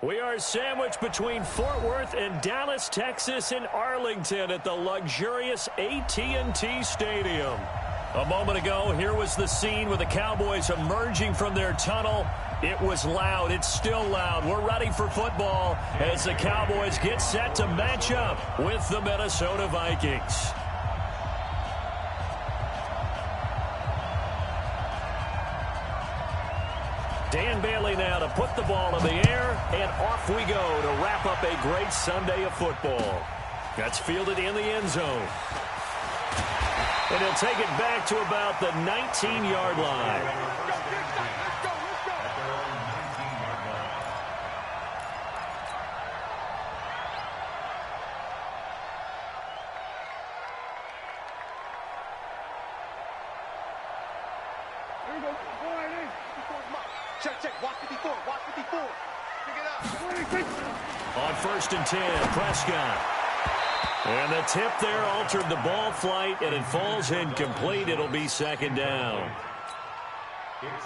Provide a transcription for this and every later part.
We are sandwiched between Fort Worth and Dallas, Texas, and Arlington at the luxurious AT&T Stadium. A moment ago, here was the scene with the Cowboys emerging from their tunnel. It was loud. It's still loud. We're ready for football as the Cowboys get set to match up with the Minnesota Vikings. Dan Bailey now to put the ball in the air, and off we go to wrap up a great Sunday of football. That's fielded in the end zone. And he'll take it back to about the 19-yard line. On 1st and 10, Prescott. And the tip there altered the ball flight, and it falls incomplete. It'll be 2nd down.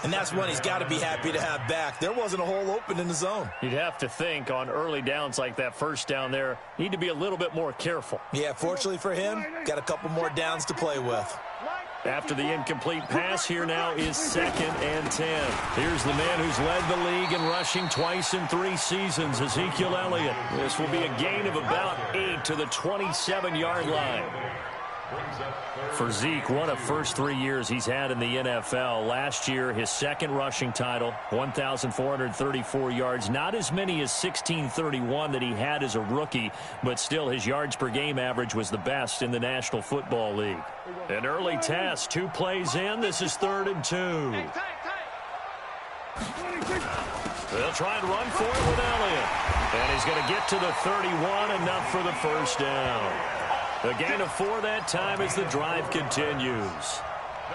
And that's one he's got to be happy to have back. There wasn't a hole open in the zone. You'd have to think on early downs like that 1st down there, need to be a little bit more careful. Yeah, fortunately for him, got a couple more downs to play with. After the incomplete pass, here now is 2nd and 10. Here's the man who's led the league in rushing twice in 3 seasons, Ezekiel Elliott. This will be a gain of about 8 to the 27-yard line. For Zeke, one of first 3 years he's had in the NFL. Last year, his 2nd rushing title, 1,434 yards. Not as many as 1,631 that he had as a rookie, but still his yards per game average was the best in the National Football League. An early test, 2 plays in. This is 3rd and 2. They'll try and run for it with Elliott. And he's going to get to the 31, enough for the 1st down. A gain of 4 that time as the drive continues.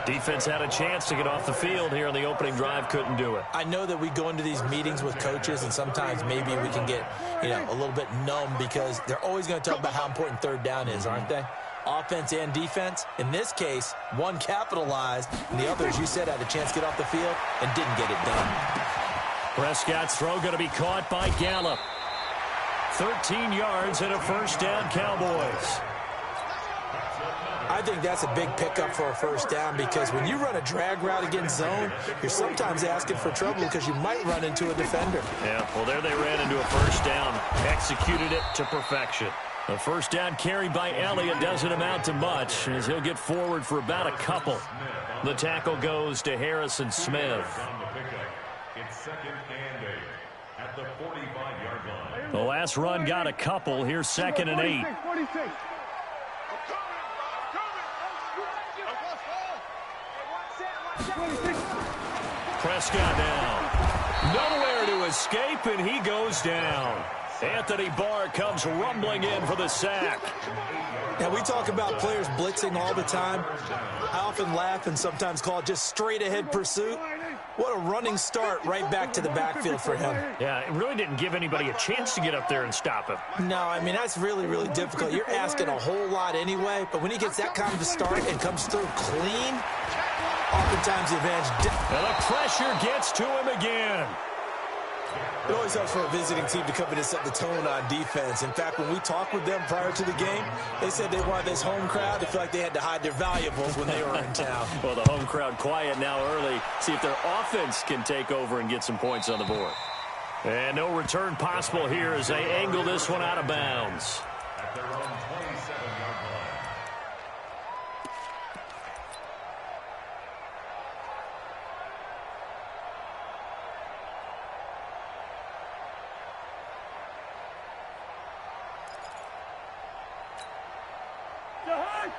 Defense had a chance to get off the field here in the opening drive, couldn't do it. I know that we go into these meetings with coaches, and sometimes maybe we can get, a little bit numb because they're always going to talk about how important 3rd down is, aren't they? Offense and defense. In this case, one capitalized, and the other, as you said, had a chance to get off the field and didn't get it done. Prescott's throw going to be caught by Gallup. 13 yards and a 1st down, Cowboys. I think that's a big pickup for a 1st down because when you run a drag route against zone, you're sometimes asking for trouble because you might run into a defender. Yeah, well, there they ran into a 1st down, executed it to perfection. The 1st down carry by Elliott doesn't amount to much as he'll get forward for about a couple. The tackle goes to Harrison Smith. It's 2nd and 8 at the 45-yard line. The last run got a couple. Here's 2nd and 8. Prescott now. Nowhere to escape, and he goes down. Anthony Barr comes rumbling in for the sack. Now, we talk about players blitzing all the time. I often laugh and sometimes call it just straight-ahead pursuit. What a running start right back to the backfield for him. Yeah, it really didn't give anybody a chance to get up there and stop him. No, I mean, that's really, really difficult. You're asking a whole lot anyway, but when he gets that kind of a start and comes through clean, oftentimes the advantage. And the pressure gets to him again. It always helps for a visiting team to come in and set the tone on defense. In fact, when we talked with them prior to the game, they said they wanted this home crowd to feel like they had to hide their valuables when they were in town. Well, the home crowd quiet now early. See if their offense can take over and get some points on the board. And no return possible here as they angle this one out of bounds. At their own 27-yard line.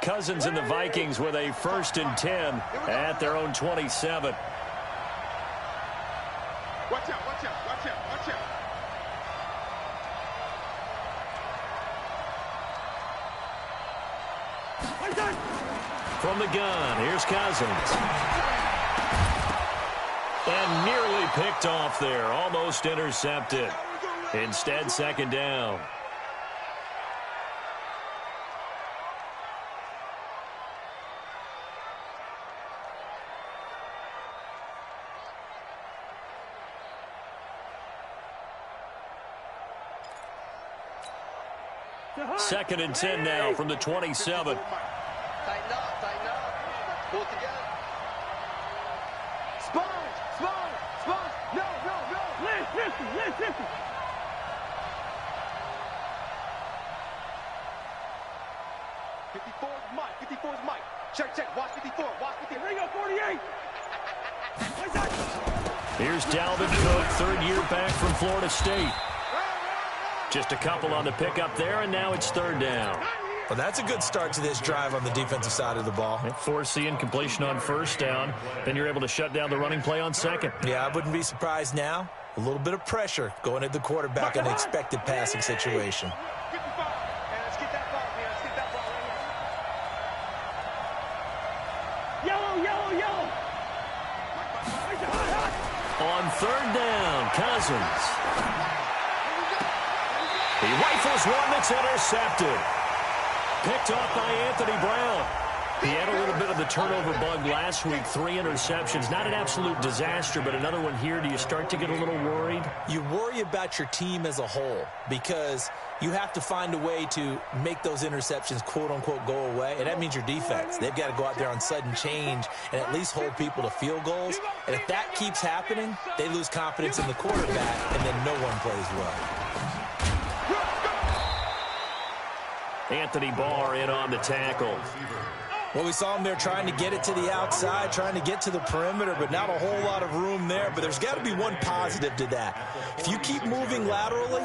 Cousins and the Vikings with a 1st and 10 at their own 27. Watch out, watch out, watch out, watch out. From the gun, here's Cousins. And nearly picked off there, almost intercepted. Instead, 2nd down. 2nd and 10 now from the 27. Tighten up, tighten up. Pull it together. Sponge. No. Listen. 54 is Mike. Check. Watch 54. Here we go, 48. Here's Dalvin Cook, 3rd year back from Florida State. Just a couple on the pickup there, and now it's 3rd down. Well, that's a good start to this drive on the defensive side of the ball. Force the incompletion on 1st down. Then you're able to shut down the running play on 2nd. Yeah, I wouldn't be surprised now. A little bit of pressure going at the quarterback in an expected passing situation. 55. And let's get that ball, man. Let's get that ball right here. Yellow. On 3rd down, Cousins. He rifles one that's intercepted. Picked off by Anthony Brown. He had a little bit of the turnover bug last week, 3 interceptions. Not an absolute disaster, but another one here. Do you start to get a little worried? You worry about your team as a whole because you have to find a way to make those interceptions, quote-unquote, go away, and that means your defense. They've got to go out there on sudden change and at least hold people to field goals. And if that keeps happening, they lose confidence in the quarterback, and then no one plays well. Anthony Barr in on the tackle. Well, we saw him there trying to get it to the outside, trying to get to the perimeter, but not a whole lot of room there. But there's got to be one positive to that. If you keep moving laterally,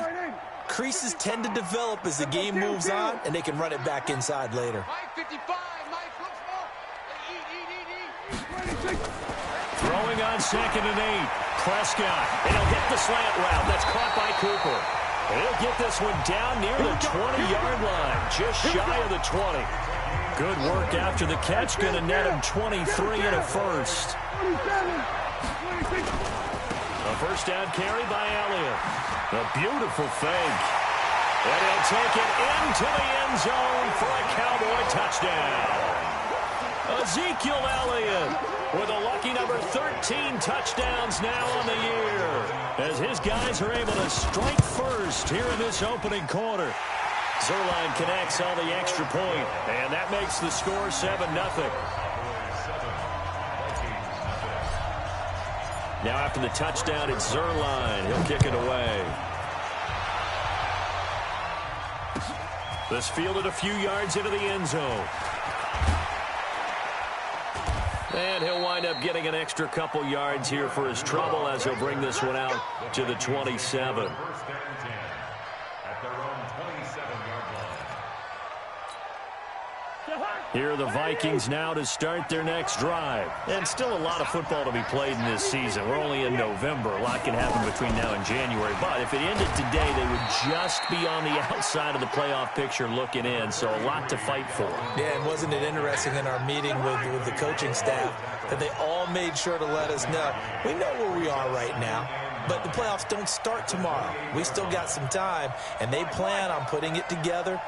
creases tend to develop as the game moves on, and they can run it back inside later. Mike 55. Mike, look for. Eat. Throwing on 2nd and 8. Prescott, and he'll hit the slant route. That's caught by Cooper. He'll get this one down near the 20-yard line, just shy of the 20. Good work after the catch, going to net him 23 and a first. A 1st down carry by Elliott. A beautiful fake. And he'll take it into the end zone for a Cowboy touchdown. Ezekiel Elliott with a lucky number 13 touchdowns now on the year, as his guys are able to strike first here in this opening quarter. Zerline connects on the extra point, and that makes the score 7-0. Now after the touchdown, it's Zerline. He'll kick it away. This fielded a few yards into the end zone. And he'll wind up getting an extra couple yards here for his trouble as he'll bring this one out to the 27. Here are the Vikings now to start their next drive. And still a lot of football to be played in this season. We're only in November. A lot can happen between now and January. But if it ended today, they would just be on the outside of the playoff picture looking in. So a lot to fight for. Yeah, and wasn't it interesting in our meeting with the coaching staff that they all made sure to let us know, we know where we are right now, but the playoffs don't start tomorrow. We still got some time, and they plan on putting it together,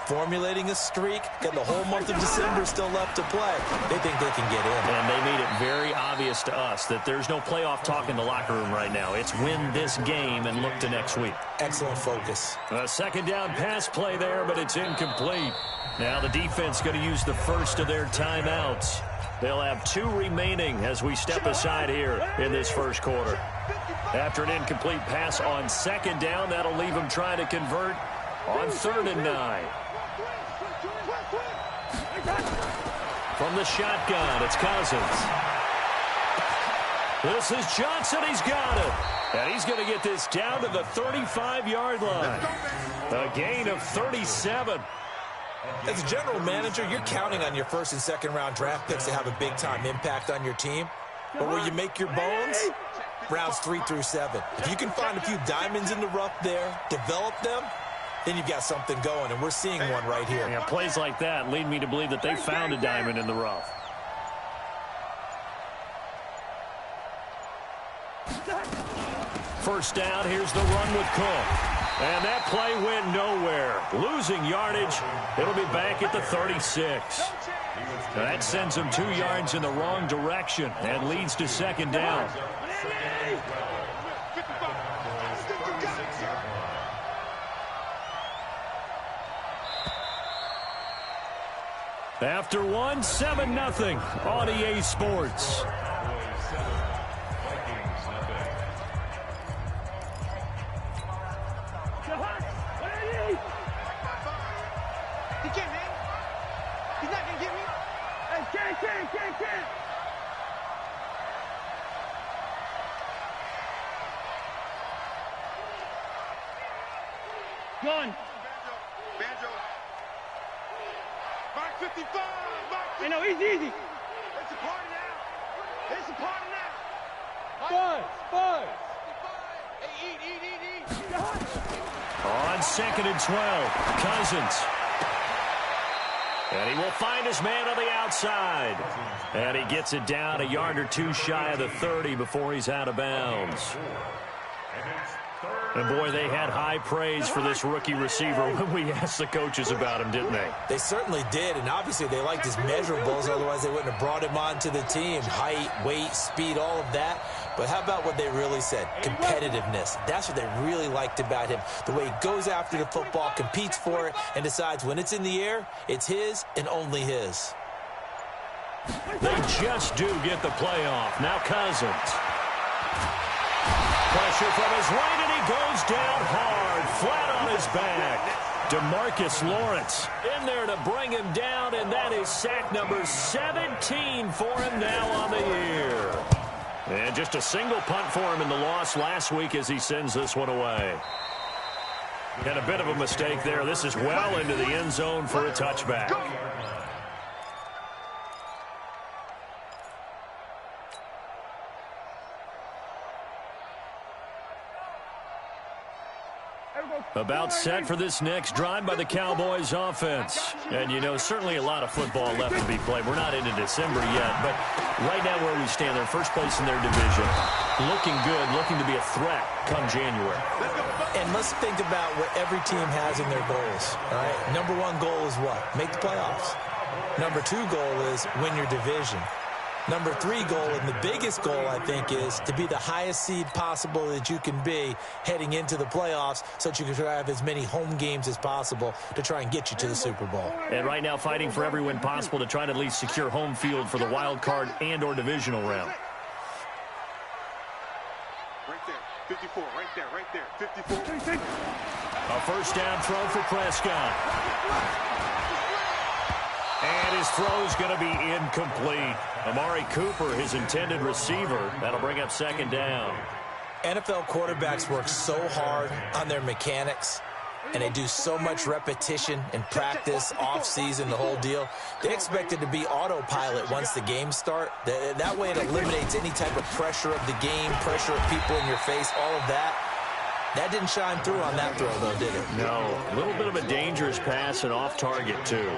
formulating a streak, got the whole month of December still left to play. They think they can get in. And they made it very obvious to us that there's no playoff talk in the locker room right now. It's win this game and look to next week. Excellent focus. A 2nd down pass play there, but it's incomplete. Now the defense going to use the first of their timeouts. They'll have 2 remaining as we step aside here in this first quarter. After an incomplete pass on 2nd down, that'll leave them trying to convert on 3rd and 9. From the shotgun, it's Cousins. This is Johnson. He's got it. And he's going to get this down to the 35-yard line. A gain of 37. As a general manager, you're counting on your 1st and 2nd round draft picks to have a big-time impact on your team. But where you make your bones, rounds 3 through 7. If you can find a few diamonds in the rough there, develop them, then you've got something going, and we're seeing one right here. Yeah, plays like that lead me to believe that they found a diamond in the rough. First down, here's the run with Cook. And that play went nowhere. Losing yardage. It'll be back at the 36. That sends him 2 yards in the wrong direction and leads to 2nd down. After one, 7-0 on EA Sports. Gun. Banjo. Mark 55. Mark 55. No, easy. It's a party now. It's a party now. Buzz. Hey, eat. On 2nd and 12, Cousins. And he will find his man on the outside. And he gets it down a yard or two shy of the 30 before he's out of bounds. And, boy, they had high praise for this rookie receiver when we asked the coaches about him, didn't they? They certainly did, and obviously they liked his measurables. Otherwise, they wouldn't have brought him onto the team. Height, weight, speed, all of that. But how about what they really said? Competitiveness. That's what they really liked about him. The way he goes after the football, competes for it, and decides when it's in the air, it's his and only his. They just do get the playoff. Now Cousins. Pressure from his right, and he goes down hard, flat on his back. DeMarcus Lawrence in there to bring him down, and that is sack number 17 for him now on the year. And just a single punt for him in the loss last week as he sends this one away. And a bit of a mistake there. This is well into the end zone for a touchback. About set for this next drive by the Cowboys offense. And, you know, certainly a lot of football left to be played. We're not into December yet, but right now where we stand, they're first place in their division. Looking good, looking to be a threat come January. And let's think about what every team has in their goals. All right? Number one goal is what? Make the playoffs. Number two goal is win your division. Number three goal, and the biggest goal, I think, is to be the highest seed possible that you can be heading into the playoffs so that you can have as many home games as possible to try and get you to the Super Bowl. And right now fighting for every win possible to try to at least secure home field for the wild card and or divisional round. Right there, 54, right there, 54. A first down throw for Prescott. And his throw is going to be incomplete. Amari Cooper, his intended receiver. That'll bring up second down. NFL quarterbacks work so hard on their mechanics, and they do so much repetition and practice, off-season, the whole deal. They expect it to be autopilot once the games start. That way it eliminates any type of pressure of the game, pressure of people in your face, all of that. That didn't shine through on that throw, though, did it? No. A little bit of a dangerous pass and off target, too.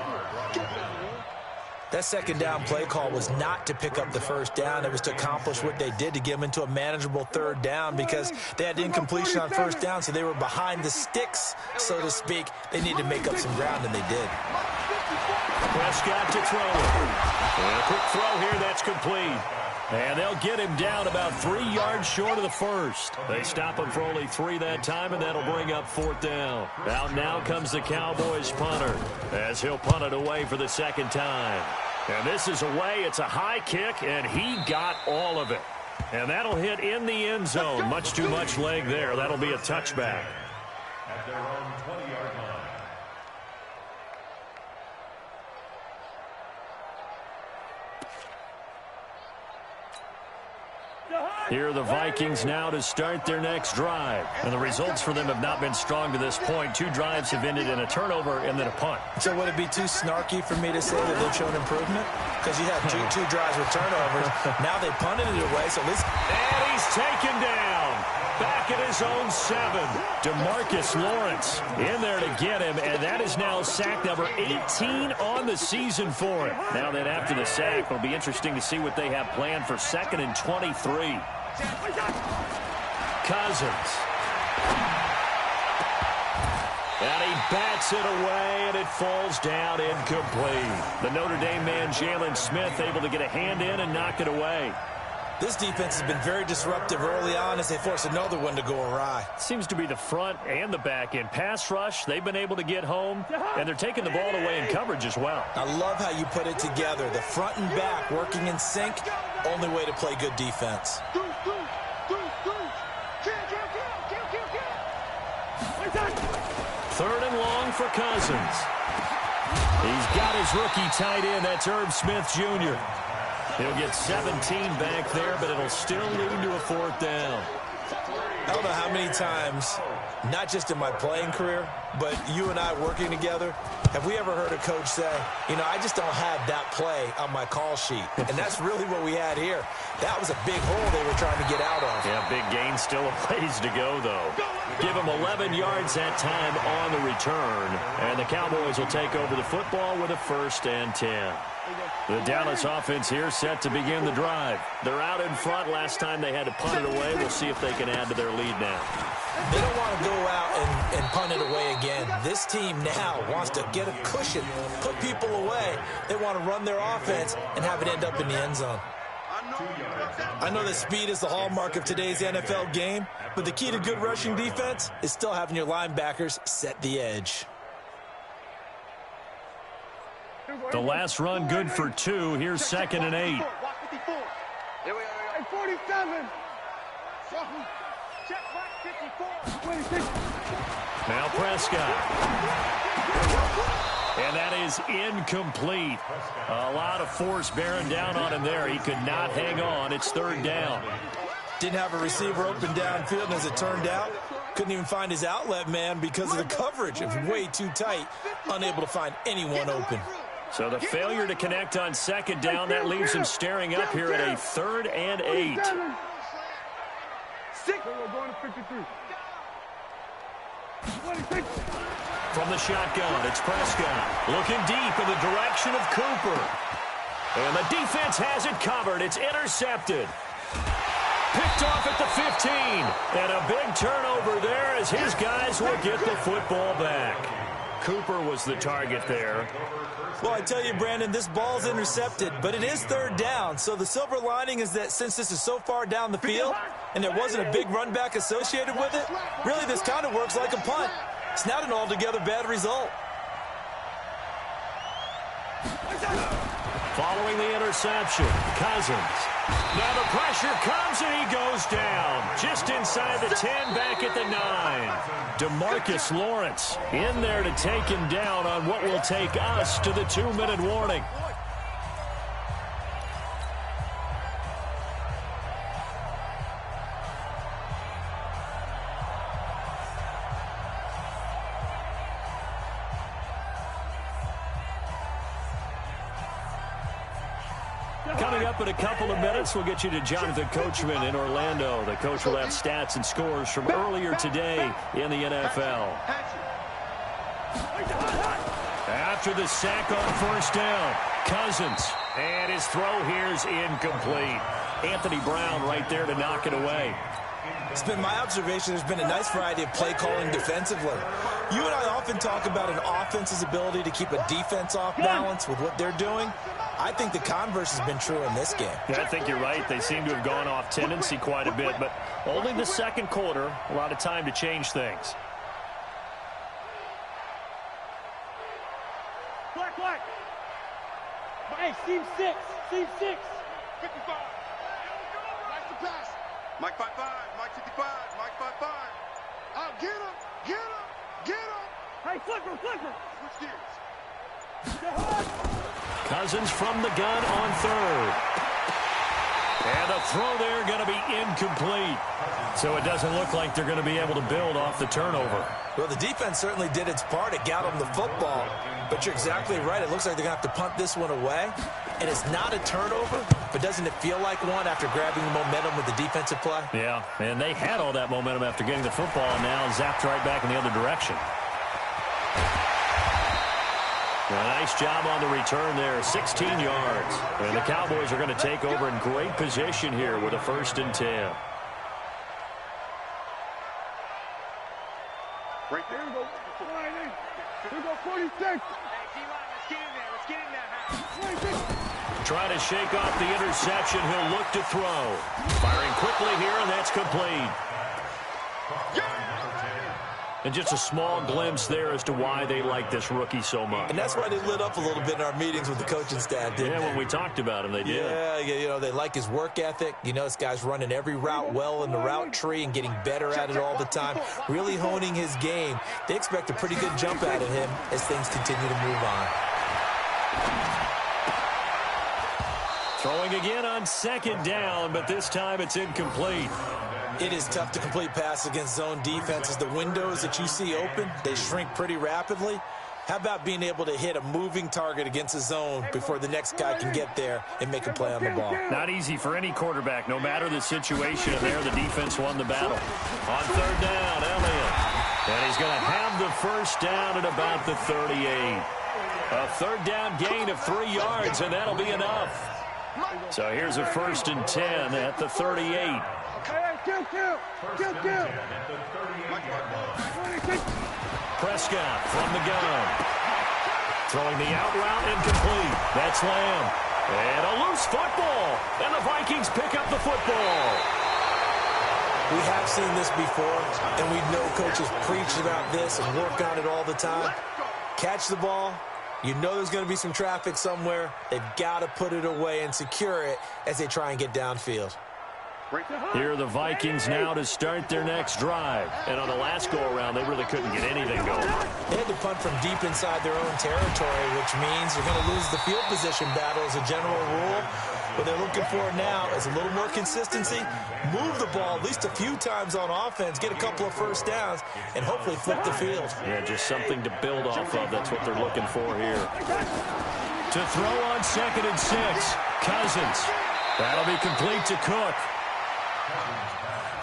That second down play call was not to pick up the first down. It was to accomplish what they did, to get them into a manageable third down, because they had incompletion on first down, so they were behind the sticks, so to speak. They needed to make up some ground, and they did. Prescott to throw. And a quick throw here, that's complete. And they'll get him down about 3 yards short of the first. They stop him for only 3 that time, and that'll bring up fourth down. Out now comes the Cowboys punter, as he'll punt it away for the second time. And this is away. It's a high kick, and he got all of it. And that'll hit in the end zone. Much too much leg there. That'll be a touchback. At their own 20-yard line. Here are the Vikings now to start their next drive. And the results for them have not been strong to this point. 2 drives have ended in a turnover and then a punt. So would it be too snarky for me to say that they've shown improvement? Because you had two drives with turnovers. Now they punted it away, so at least... And he's taken down. Back at his own 7. DeMarcus Lawrence in there to get him, and that is now sack number 18 on the season for him. Now then, after the sack, it'll be interesting to see what they have planned for 2nd and 23. Cousins. And he bats it away, and it falls down incomplete. The Notre Dame man, Jalen Smith, able to get a hand in and knock it away. This defense has been very disruptive early on as they force another one to go awry. Seems to be the front and the back end. Pass rush, they've been able to get home, and they're taking the ball away in coverage as well. I love how you put it together. The front and back working in sync, only way to play good defense. Third and long for Cousins. He's got his rookie tight end. That's Herb Smith Jr. He'll get 17 back there, but it'll still lead to a fourth down. I don't know how many times, not just in my playing career, but you and I working together, have we ever heard a coach say, you know, I just don't have that play on my call sheet. And that's really what we had here. That was a big hole they were trying to get out of. Yeah, big gain, still a ways to go, though. Give him 11 yards that time on the return. And the Cowboys will take over the football with a 1st and 10. The Dallas offense here set to begin the drive. They're out in front. Last time they had to punt it away. We'll see if they can add to their lead now. They don't want to go out and punt it away again. This team now wants to get a cushion, put people away. They want to run their offense and have it end up in the end zone. I know that speed is the hallmark of today's NFL game, but the key to good rushing defense is still having your linebackers set the edge. The last run good for 2. Here's 2nd and 8. Here we are. 47. Check back 54. Now Prescott. And that is incomplete. A lot of force bearing down on him there. He could not hang on. It's 3rd down. Didn't have a receiver open downfield, and as it turned out, couldn't even find his outlet man because of the coverage. It was way too tight, unable to find anyone open. So the failure to connect on 2nd down, that leaves him staring up here at a 3rd and 8. 6. We're going to 53. 26. From the shotgun, it's Prescott looking deep in the direction of Cooper. And the defense has it covered. It's intercepted. Picked off at the 15. And a big turnover there as his guys will get the football back. Cooper was the target there. Well, I tell you, Brandon, this ball's intercepted, but it is 3rd down. So the silver lining is that since this is so far down the field and there wasn't a big run back associated with it, really this kind of works like a punt. It's not an altogether bad result. Following the interception, Cousins. Now the pressure comes and he goes down. Just inside the 10, back at the 9. DeMarcus Lawrence in there to take him down on what will take us to the 2-minute warning. Coming up in a couple of minutes, we'll get you to Jonathan Coachman in Orlando. The coach will have stats and scores from earlier today in the NFL. After the sack on 1st down, Cousins. And his throw here is incomplete. Anthony Brown right there to knock it away. It's been my observation there's been a nice variety of play calling defensively. You and I often talk about an offense's ability to keep a defense off balance with what they're doing. I think the converse has been true in this game. Yeah, I think you're right. They seem to have gone off tendency quite a bit, but only the 2nd quarter, a lot of time to change things. Black. Hey, team 6. Team 6. 55. Nice to pass. Mike 55. Mike 55. Mike 55. Oh, get him. Get him. Get him. Hey, flipper. Switch gears. Cousins from the gun on 3rd. And the throw there going to be incomplete. So it doesn't look like they're going to be able to build off the turnover. Well, the defense certainly did its part. It got them the football. But you're exactly right. It looks like they're going to have to punt this one away. And it's not a turnover, but doesn't it feel like one after grabbing the momentum with the defensive play? Yeah, and they had all that momentum after getting the football, and now zapped right back in the other direction. A nice job on the return there, 16 yards. And the Cowboys are going to take over in great position here with a 1st and 10. Right there. Here we go 46. Hey, D-line, let's get in there. Let's get in there. 26. Trying to shake off the interception. He'll look to throw. Firing quickly here, and that's complete. And just a small glimpse there as to why they like this rookie so much. And that's why they lit up a little bit in our meetings with the coaching staff, didn't they? Yeah, when we talked about him, they did. Yeah, you know, they like his work ethic. You know, this guy's running every route well in the route tree and getting better at it all the time, really honing his game. They expect a pretty good jump out of him as things continue to move on. Throwing again on second down, but this time it's incomplete. It is tough to complete passes against zone defenses. The windows that you see open, they shrink pretty rapidly. How about being able to hit a moving target against a zone before the next guy can get there and make a play on the ball? Not easy for any quarterback, no matter the situation. There, the defense won the battle. On third down, Elliott. And he's going to have the first down at about the 38. A third down gain of 3 yards, and that'll be enough. So here's a 1st and 10 at the 38. Prescott from the gun. Throwing the out route incomplete. That's Lamb. And a loose football. And the Vikings pick up the football. We have seen this before, and we know coaches preach about this and work on it all the time. Catch the ball. You know there's going to be some traffic somewhere. They've got to put it away and secure it as they try and get downfield. Here are the Vikings now to start their next drive. And on the last go-around, they really couldn't get anything going. They had to punt from deep inside their own territory, which means you're going to lose the field position battle as a general rule. What they're looking for now is a little more consistency, move the ball at least a few times on offense, get a couple of first downs, and hopefully flip the field. Yeah, just something to build off of. That's what they're looking for here. To throw on 2nd and 6, Cousins. That'll be complete to Cook.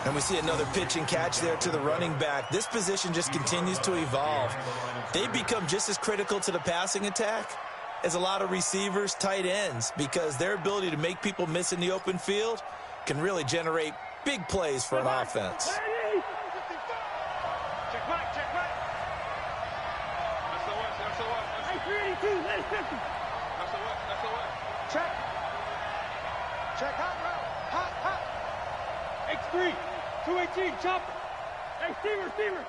And we see another pitch and catch there to the running back. This position just continues to evolve. They've become just as critical to the passing attack as a lot of receivers, tight ends, because their ability to make people miss in the open field can really generate big plays for an offense. Check right, check right. That's the what, that's the what. Hey, 382, let it 50. That's the what, that's the what. Check. Check hot route. Hot, hot. X3, 218, chopper. Hey, steamer. 55.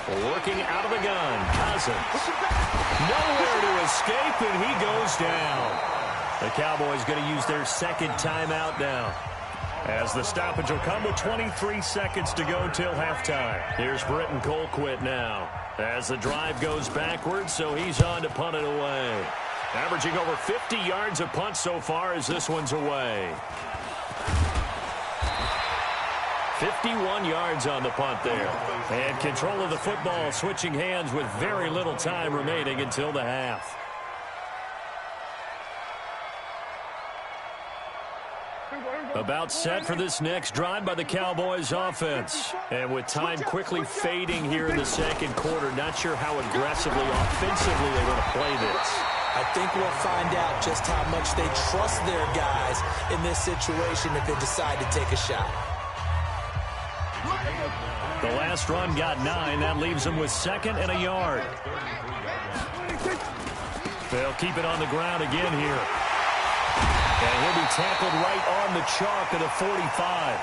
Working out of the gun, Cousins. Nowhere to escape, and he goes down. The Cowboys going to use their second timeout now, as the stoppage will come with 23 seconds to go till halftime. Here's Britton Colquitt now, as the drive goes backwards, so he's on to punt it away. Averaging over 50 yards a punt so far as this one's away. 51 yards on the punt there. And control of the football switching hands with very little time remaining until the half. About set for this next drive by the Cowboys offense. And with time quickly fading here in the second quarter, not sure how aggressively, offensively they want to play this. I think we'll find out just how much they trust their guys in this situation if they decide to take a shot. The last run got 9. That leaves them with 2nd and a yard. They'll keep it on the ground again here. And he'll be tackled right on the chalk at the 45.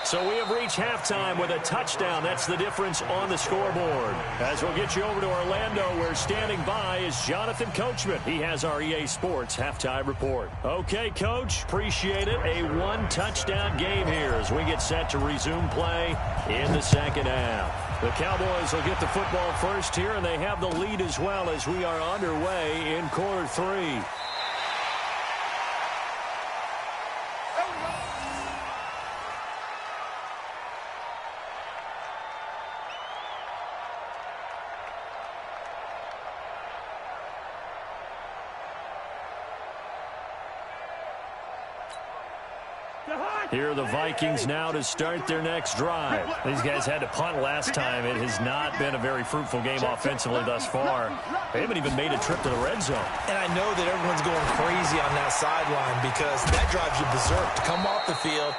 So we have reached halftime with a touchdown. That's the difference on the scoreboard. As we'll get you over to Orlando, where standing by is Jonathan Coachman. He has our EA Sports halftime report. Okay, Coach, appreciate it. A one-touchdown game here as we get set to resume play in the second half. The Cowboys will get the football first here, and they have the lead as well as we are underway in quarter 3. Here are the Vikings now to start their next drive. These guys had to punt last time. It has not been a very fruitful game offensively thus far. They haven't even made a trip to the red zone. And I know that everyone's going crazy on that sideline because that drives you berserk to come off the field,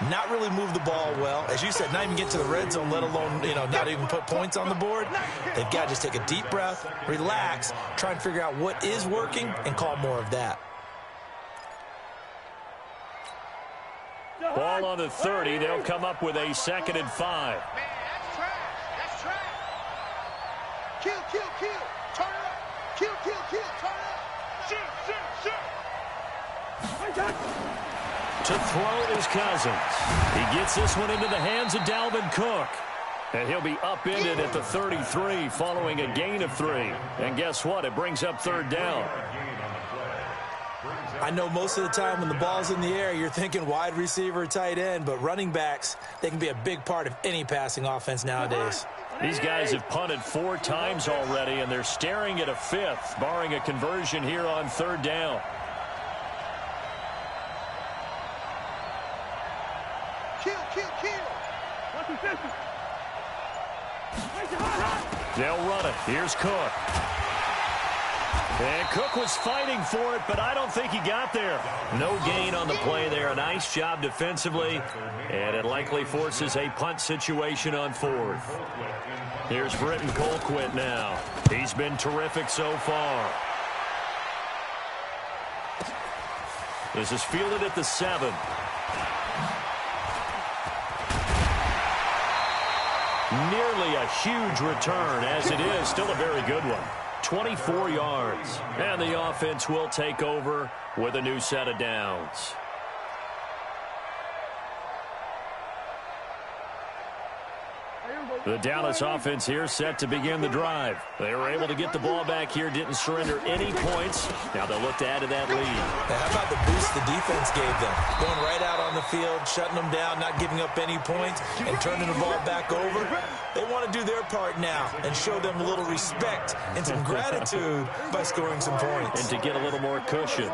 not really move the ball well. As you said, not even get to the red zone, let alone, not even put points on the board. They've got to just take a deep breath, relax, try and figure out what is working, and call more of that. Ball on the 30. They'll come up with a 2nd and 5. Man, that's trash. That's trash. Kill, kill, kill. Turn it up. Kill, kill, kill. Turn it up. Shoot. To throw is Cousins. He gets this one into the hands of Dalvin Cook. And he'll be upended at the 33 following a gain of 3. And guess what? It brings up 3rd down. I know most of the time when the ball's in the air, you're thinking wide receiver, tight end, but running backs, they can be a big part of any passing offense nowadays. These guys have punted 4 times already, and they're staring at a 5th, barring a conversion here on 3rd down. Kill, kill, kill. They'll run it. Here's Cook. And Cook was fighting for it, but I don't think he got there. No gain on the play there. A nice job defensively, and it likely forces a punt situation on 4th. Here's Britton Colquitt now. He's been terrific so far. This is fielded at the 7. Nearly a huge return, as it is still a very good one. 24 yards. And the offense will take over with a new set of downs. The Dallas offense here set to begin the drive. They were able to get the ball back here, didn't surrender any points. Now they'll look to add to that lead. Now, how about the boost the defense gave them? Going right out on the field, shutting them down, not giving up any points, and turning the ball back over. They want to do their part now and show them a little respect and some gratitude by scoring some points. And to get a little more cushion.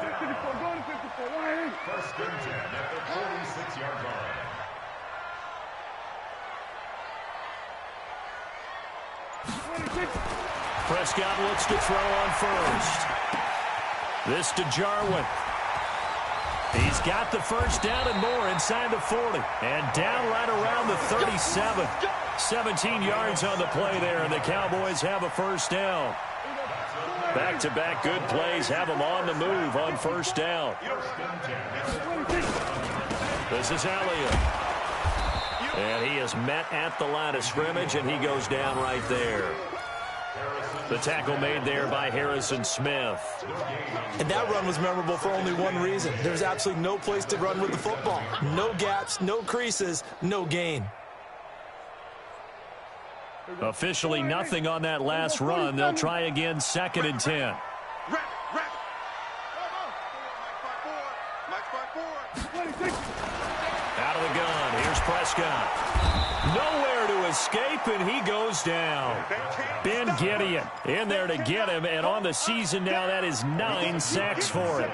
First and 10 at the 46-yard line. Prescott looks to throw on first. This to Jarwin. He's got the first down and more inside the 40. And down right around the 37. 17 yards on the play there, and the Cowboys have a first down. Back-to-back good plays have them on the move on first down. This is Elliott. And he is met at the line of scrimmage, and he goes down right there. The tackle made there by Harrison Smith. And that run was memorable for only one reason. There's absolutely no place to run with the football. No gaps, no creases, no gain. Officially nothing on that last run. They'll try again, 2nd and 10. Out of the gun. Here's Prescott. Nowhere to escape, and he goes down. Ben Gideon in there to get him, and on the season now, that is 9 sacks for him.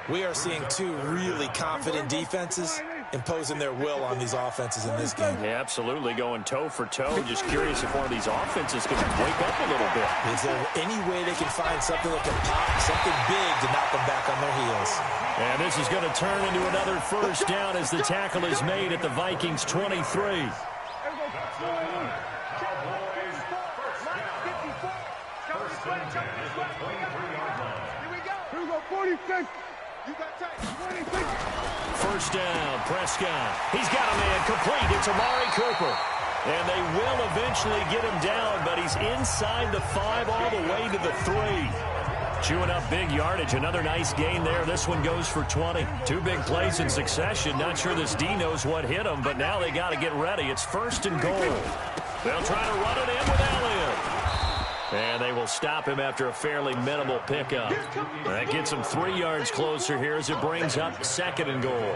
We are seeing 2 really confident defenses imposing their will on these offenses in this game. Yeah, absolutely, going toe for toe. Just curious if one of these offenses can wake up a little bit. Is there any way they can find something that can pop, something big to knock them back on their heels? And this is going to turn into another first down as the tackle is made at the Vikings 23. First down, Prescott. He's got a man complete. It's Amari Cooper. And they will eventually get him down, but he's inside the 5 all the way to the 3. Chewing up big yardage. Another nice gain there. This one goes for 20. 2 big plays in succession. Not sure this D knows what hit him, but now they got to get ready. It's 1st and goal. They'll try to run it in with Elliott. And they will stop him after a fairly minimal pickup. That gets him 3 yards closer here as it brings up 2nd and goal.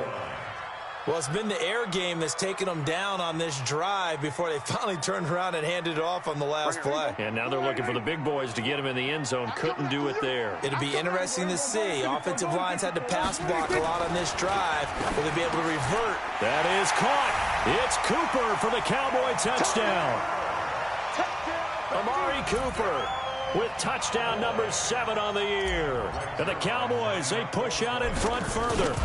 Well, it's been the air game that's taken them down on this drive before they finally turned around and handed it off on the last play. And now they're looking for the big boys to get him in the end zone. Couldn't do it there. It'll be interesting to see. Offensive lines had to pass block a lot on this drive. Will they be able to revert? That is caught. It's Cooper for the Cowboy touchdown. Amari Cooper with touchdown number 7 on the year. And the Cowboys, they push out in front further.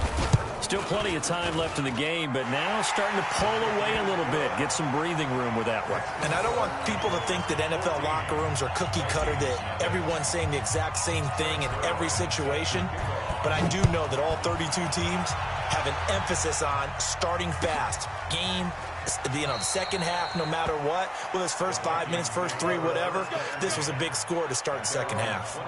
Still plenty of time left in the game, but now starting to pull away a little bit. Get some breathing room with that one. And I don't want people to think that NFL locker rooms are cookie cutter, that everyone's saying the exact same thing in every situation. But I do know that all 32 teams have an emphasis on starting fast. Game, the second half, no matter what. Whether it's first 5 minutes, first 3, whatever. This was a big score to start the second half.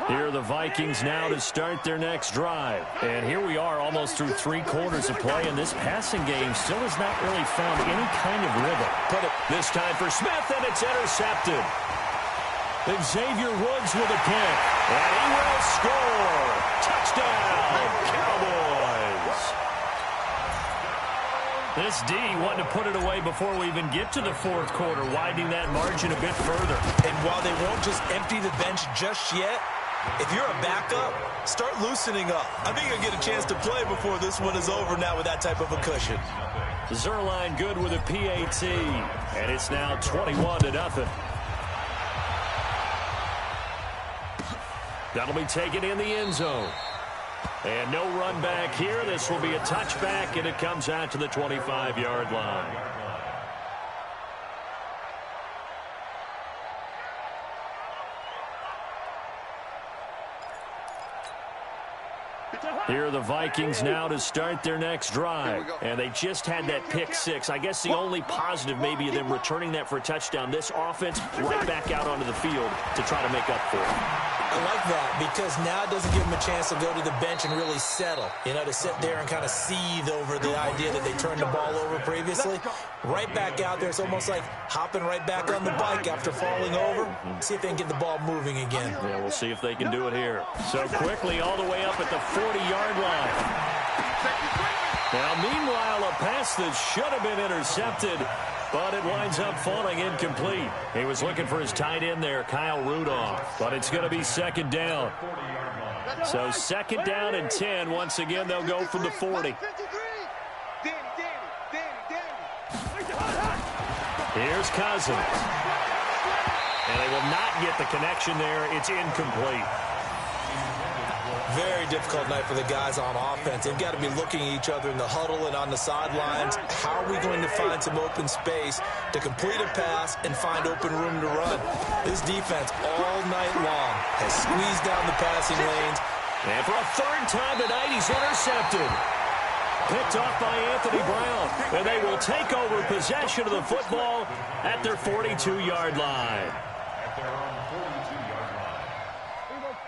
Here are the Vikings now to start their next drive. And here we are almost through 3 quarters of play, and this passing game still has not really found any kind of rhythm. But this time for Smith, and it's intercepted. Xavier Woods with a pick, and he will score. Touchdown, Cowboys. This D wanting to put it away before we even get to the 4th quarter, widening that margin a bit further. And while they won't just empty the bench just yet, if you're a backup, start loosening up. I think you'll get a chance to play before this one is over now with that type of a cushion. Zerline good with a PAT, and it's now 21-0. That'll be taken in the end zone. And no run back here. This will be a touchback, and it comes out to the 25-yard line. Here are the Vikings now to start their next drive. And they just had that pick 6. I guess the only positive maybe of them returning that for a touchdown. This offense right back out onto the field to try to make up for it. I like that because now it doesn't give them a chance to go to the bench and really settle. To sit there and kind of seethe over the idea that they turned the ball over previously. Right back out there. It's almost like hopping right back on the bike after falling over. See if they can get the ball moving again. Yeah, we'll see if they can do it here. So quickly all the way up at the 40-yard line. Now, meanwhile, a pass that should have been intercepted, but it winds up falling incomplete. He was looking for his tight end there, Kyle Rudolph, but it's going to be 2nd down. So 2nd down and 10. Once again, they'll go from the 40. Here's Cousins. And they will not get the connection there. It's incomplete. Very difficult night for the guys on offense. They've got to be looking at each other in the huddle and on the sidelines. How are we going to find some open space to complete a pass and find open room to run? This defense all night long has squeezed down the passing lanes. And for a 3rd time tonight, he's intercepted. Picked off by Anthony Brown. And they will take over possession of the football at their 42-yard line.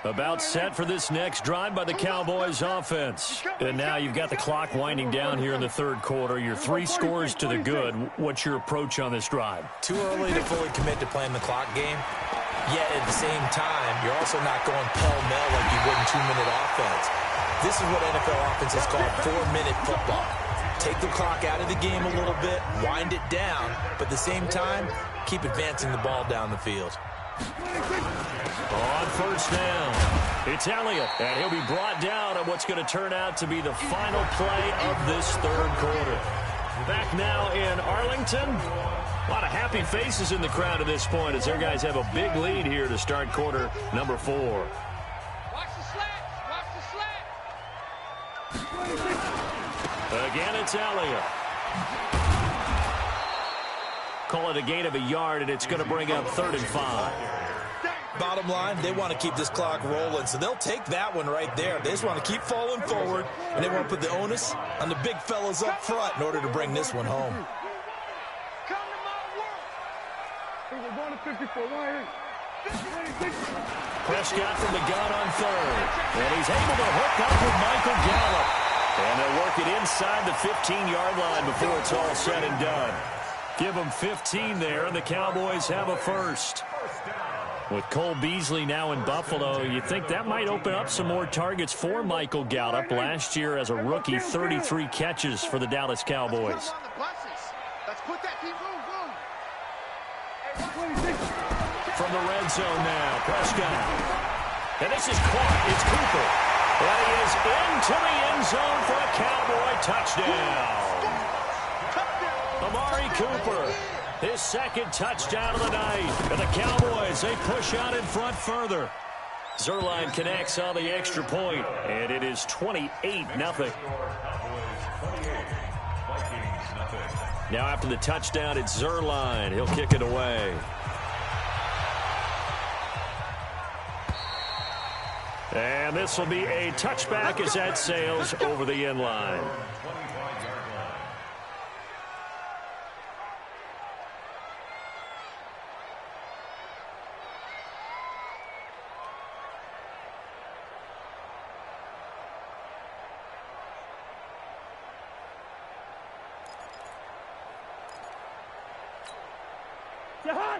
About set for this next drive by the Cowboys offense. And now you've got the clock winding down here in the 3rd quarter. You're 3 scores to the good. What's your approach on this drive? Too early to fully commit to playing the clock game. Yet at the same time, you're also not going pell-mell like you would in 2-minute offense. This is what NFL offenses call 4-minute football. Take the clock out of the game a little bit, wind it down, but at the same time, keep advancing the ball down the field. On 1st down, it's Elliott, and he'll be brought down on what's going to turn out to be the final play of this 3rd quarter. Back now in Arlington. A lot of happy faces in the crowd at this point as their guys have a big lead here to start quarter number 4. Watch the slats. Watch the slats. Again, it's Elliott. Call it a gain of a yard, and it's going to bring up 3rd and 5. Bottom line, they want to keep this clock rolling, so they'll take that one right there. They just want to keep falling forward, and they want to put the onus on the big fellas up front in order to bring this one home. Come to my work. We're going to 54. Prescott from the gun on 3rd. And he's able to hook up with Michael Gallup. And they'll work it inside the 15-yard line before it's all said and done. Give them 15 there, and the Cowboys have a first. With Cole Beasley now in Buffalo, you think that might open up some more targets for Michael Gallup. Last year as a rookie, 33 catches for the Dallas Cowboys. From the red zone now, Prescott. And this is caught. It's Cooper. And he is into the end zone for a Cowboy touchdown. Amari Cooper, his second touchdown of the night. And the Cowboys, they push out in front further. Zuerlein connects on the extra point, and it is 28-0. Now after the touchdown, it's Zuerlein. He'll kick it away. And this will be a touchback as that sails over the end line.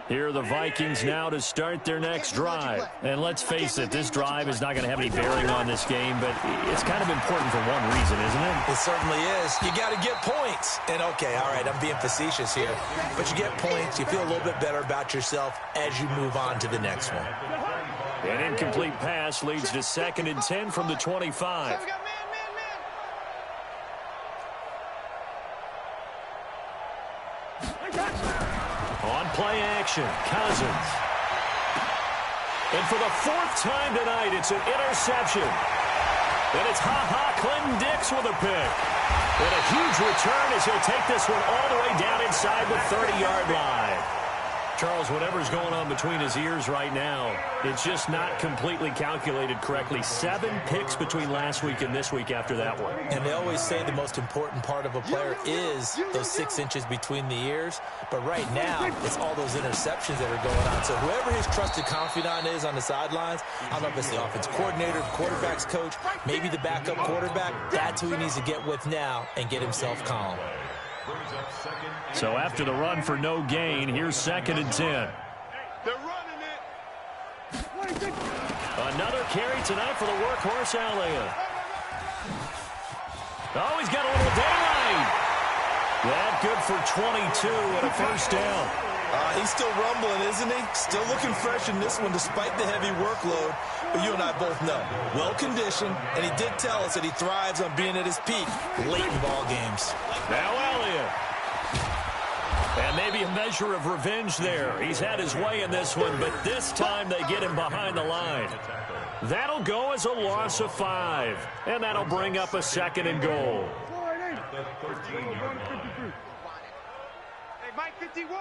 Here are the Vikings now to start their next drive. And let's face it, this drive is not going to have any bearing on this game, but it's kind of important for one reason, isn't it? It certainly is. You got to get points. And, okay, all right, I'm being facetious here. But you get points, you feel a little bit better about yourself as you move on to the next one. An incomplete pass leads to 2nd and 10 from the 25. On play action, Cousins. And for the 4th time tonight, it's an interception. And it's Clinton Dix with a pick. And a huge return as he'll take this one all the way down inside the 30-yard line. Charles, whatever's going on between his ears right now, it's just not completely calculated correctly. 7 picks between last week and this week after that one. And they always say the most important part of a player is those 6 inches between the ears. But right now, it's all those interceptions that are going on. So whoever his trusted confidant is on the sidelines, I don't know if it's the offense coordinator, the quarterback's coach, maybe the backup quarterback, that's who he needs to get with now and get himself calm. So after the run for no gain, here's 2nd and 10. They're running it. Another carry tonight for the workhorse Elliott. Oh, he's got a little daylight. That good for 22 and a first down. He's still rumbling, isn't he? Still looking fresh in this one despite the heavy workload. But you and I both know, well-conditioned, and he did tell us that he thrives on being at his peak late in ball games. Now Elliott. And maybe a measure of revenge there. He's had his way in this one, but this time they get him behind the line. That'll go as a loss of 5. And that'll bring up a 2nd and goal. Mike 51,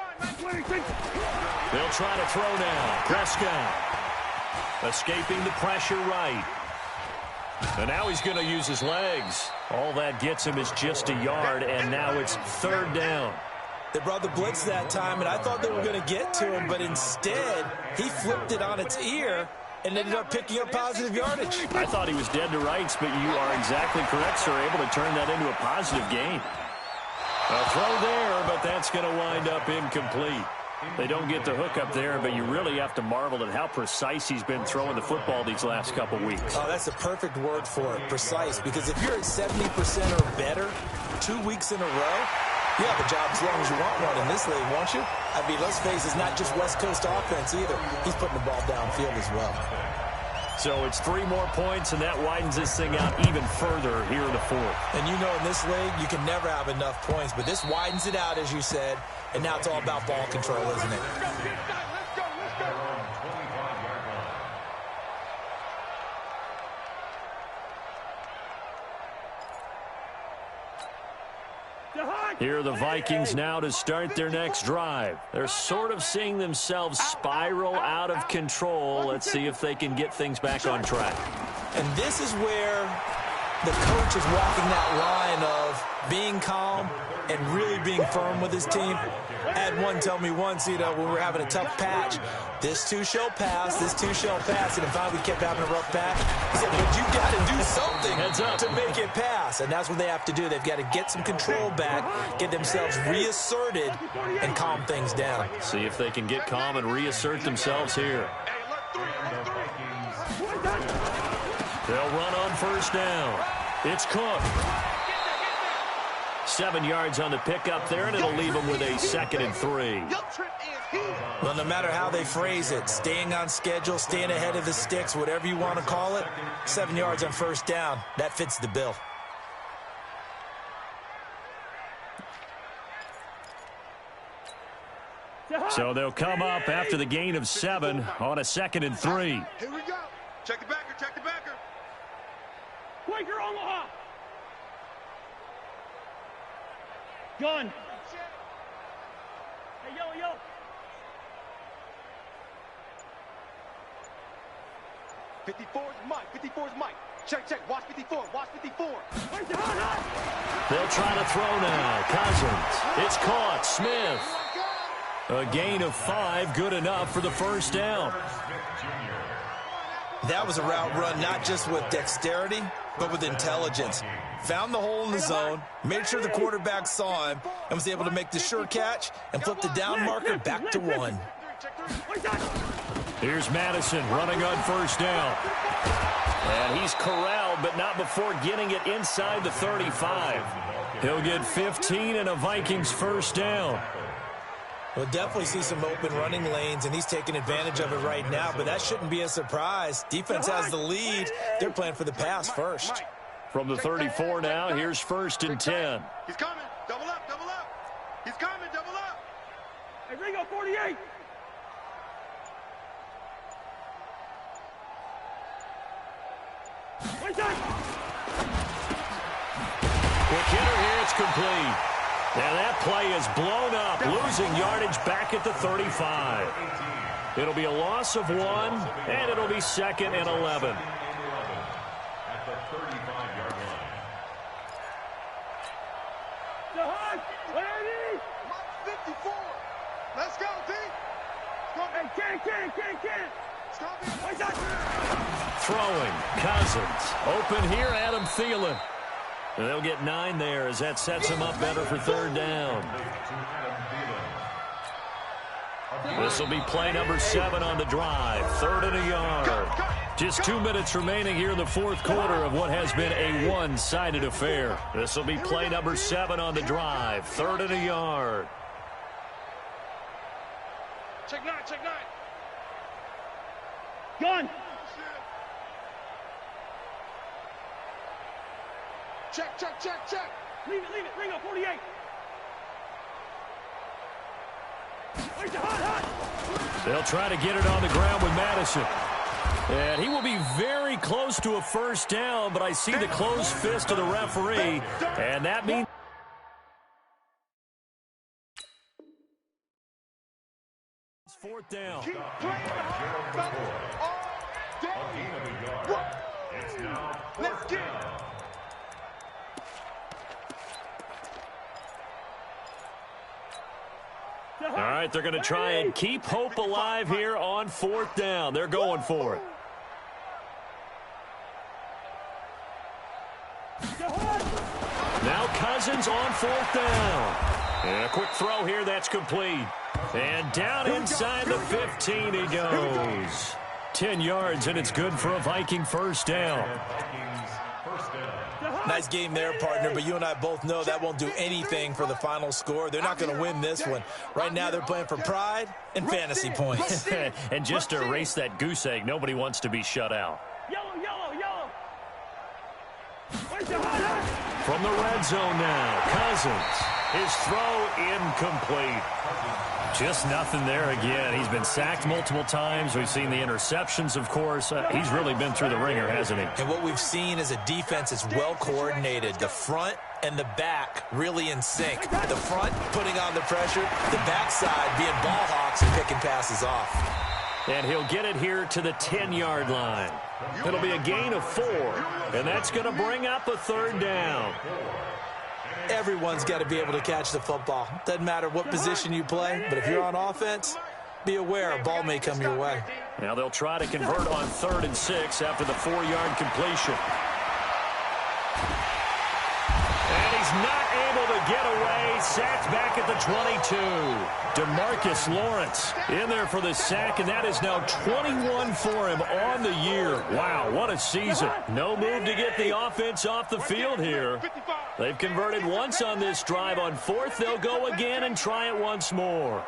They'll try to throw now. Prescott escaping the pressure right. And now he's going to use his legs. All that gets him is just a yard, and now it's 3rd down. They brought the blitz that time, and I thought they were going to get to him, but instead he flipped it on its ear and ended up picking up positive yardage. I thought he was dead to rights, but you are exactly correct, sir, able to turn that into a positive gain. A throw there, but that's going to wind up incomplete. They don't get the hook up there, but you really have to marvel at how precise he's been throwing the football these last couple weeks. Oh, that's a perfect word for it, precise, because if you're at 70% or better 2 weeks in a row, you have a job as long as you want one in this league, won't you? I mean, let's face it, it's not just West Coast offense either. He's putting the ball downfield as well. So it's 3 more points, and that widens this thing out even further here in the 4th. And you know in this league, you can never have enough points, but this widens it out, as you said, and now it's all about ball control, isn't it? Here are the Vikings now to start their next drive. They're sort of seeing themselves spiral out of control. Let's see if they can get things back on track. And this is where the coach is walking that line of being calm and really being firm with his team. I had one tell me once, when we were having a tough patch, this too shall pass, this too shall pass, and if finally we kept having a rough patch, he said, but you got to do something to make it pass, and that's what they have to do. They've got to get some control back, get themselves reasserted, and calm things down. See if they can get calm and reassert themselves here. They'll run on first down. It's Cook. 7 yards on the pickup there, and it'll leave them with a 2nd and 3. Well, no matter how they phrase it, staying on schedule, staying ahead of the sticks, whatever you want to call it, 7 yards on first down, that fits the bill. So they'll come up after the gain of 7 on a 2nd and 3. Here we go. Check the backer, check the backer. Quaker Omaha. Gun. Hey, yo. 54's Mike, 54's Mike. Check, watch 54, watch 54. They'll try to throw now. Cousins. It's caught. Smith. A gain of 5, good enough for the first down. That was a route run not just with dexterity, but with intelligence. Found the hole in the zone, made sure the quarterback saw him, and was able to make the sure catch and flip the down marker back to 1. Here's Madison running on first down. And he's corralled, but not before getting it inside the 35. He'll get 15 and a Vikings first down. We'll definitely see some open running lanes, and he's taking advantage of it right now, but that shouldn't be a surprise. Defense has the lead. They're playing for the pass first. From the 34 now, here's 1st and 10. He's coming. Double up. He's coming, double up. Hey, Ringo, 48. Quick hitter here, it's complete. Now that play is blown up, losing yardage back at the 35. It'll be a loss of 1, and it'll be 2nd and 11. At the 35-yard line. Ready? 54. Let's go, D. Hey, can. Throwing, Cousins. Open here, Adam Thielen. And they'll get 9 there as that sets him up better for 3rd down. This will be play number 7 on the drive. 3rd and a yard. Just 2 minutes remaining here in the 4th quarter of what has been a one-sided affair. This will be play number 7 on the drive. 3rd and a yard. Check 9. Gun. Check. Leave it. Ringo, 48. They'll try to get it on the ground with Madison. And he will be very close to a first down, but I see the closed fist of the referee, and that means 4th down. Keep playing hard all day. Let's get it. All right, they're going to try and keep hope alive here on 4th down. They're going for it. Now Cousins on 4th down. And a quick throw here, that's complete. And down inside the 15 he goes. 10 yards, and it's good for a Viking first down. Nice game there, partner, but you and I both know that won't do anything for the final score. They're not going to win this one. Right now they're playing for pride and fantasy points. And just to erase that goose egg, nobody wants to be shut out. Yellow. From the red zone now, Cousins. His throw incomplete. Just nothing there again. He's been sacked multiple times. We've seen the interceptions, of course. He's really been through the ringer, hasn't he? And what we've seen is a defense that's well coordinated. The front and the back really in sync. The front putting on the pressure, the backside being ball hawks and picking passes off. And he'll get it here to the 10-yard line. It'll be a gain of 4, and that's going to bring up a 3rd down. everyone's got to be able to catch the football. Doesn't matter what position you play, but if you're on offense, be aware a ball may come your way. Now they'll try to convert on 3rd and 6 after the 4-yard completion. And he's not able to get away. Sacked back at the 22. DeMarcus Lawrence in there for the sack, and that is now 21 for him on the year. Wow, what a season. No move to get the offense off the field here. They've converted once on this drive. On 4th, they'll go again and try it once more.